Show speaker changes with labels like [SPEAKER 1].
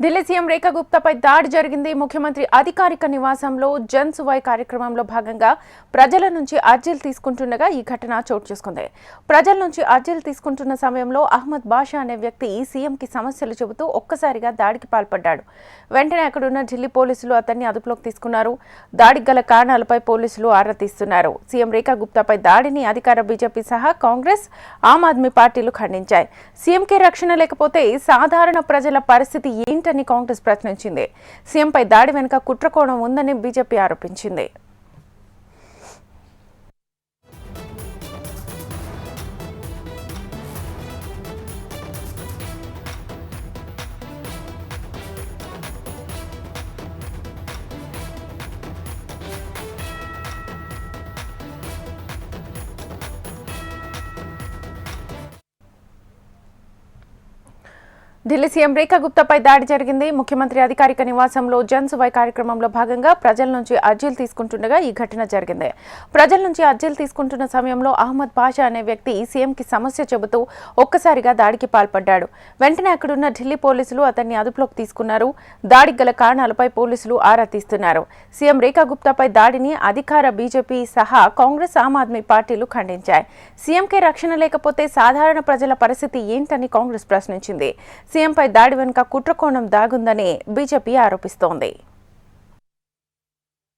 [SPEAKER 1] Delhi CM రేఖా గుప్తాపై దాడి జరిగింది. ముఖ్యమంత్రి అధికారిక నివాసంలో జన్ సువాయ్ కార్యక్రమంలో భాగంగా ప్రజల నుంచి అర్జీలు తీసుకుంటుండగా ఈ ఘటన చోటు చేసుకుంది. ప్రజల నుంచి అర్జీలు తీసుకుంటున్న సమయంలో అహ్మద్ బాషా అనే వ్యక్తి సీఎంకి సమస్యలు చెబుతూ ఒక్కసారిగా దాడికి పాల్పడ్డాడు. వెంటనే అక్కడున్న ఢిల్లీ పోలీసులు అతన్ని అదుపులోకి తీసుకున్నారు. దాడికి గల కారణాలపై పోలీసులు ఆరా తీస్తున్నారు. సీఎం రేఖా గుప్తాపై దాడిని అధికార బీజేపీ సహా కాంగ్రెస్, ఆమ్ ఆద్మీ పార్టీలు ఖండించాయి. సీఎంకే రక్షణ లేకపోతే సాధారణ ప్రజల పరిస్థితి ఏంటని కాంగ్రెస్ ప్రశ్నించింది. సీఎంపై దాడి వెనుక కుట్రకోణం ఉందని బీజేపీ ఆరోపించింది. ఢిల్లీ సీఎం రేఖా గుప్తాపై దాడి జరిగింది. ముఖ్యమంత్రి అధికారిక నివాసంలో జన్ సువాయ్ కార్యక్రమంలో భాగంగా ప్రజల నుంచి అర్జీలు తీసుకుంటుండగా ఈ ఘటన జరిగింది. ప్రజల నుంచి అర్జీలు తీసుకుంటున్న సమయంలో అహ్మద్ బాషా అనే వ్యక్తి సీఎంకి సమస్య చెబుతూ ఒక్కసారిగా దాడికి పాల్పడ్డాడు. వెంటనే అక్కడున్న ఢిల్లీ పోలీసులు అతన్ని అదుపులోకి తీసుకున్నారు. దాడికి గల కారణాలపై పోలీసులు ఆరా తీస్తున్నారు. సీఎం రేఖా గుప్తాపై దాడిని అధికార బీజేపీ సహా కాంగ్రెస్, ఆమ్ ఆద్మీ పార్టీలు ఖండించాయి. సీఎంకే రక్షణ లేకపోతే సాధారణ ప్రజల పరిస్థితి ఏంటని కాంగ్రెస్ ప్రశ్నించింది. సీఎంపై దాడి వెనుక కుట్రకోణం దాగుందని బీజేపీ ఆరోపిస్తోంది.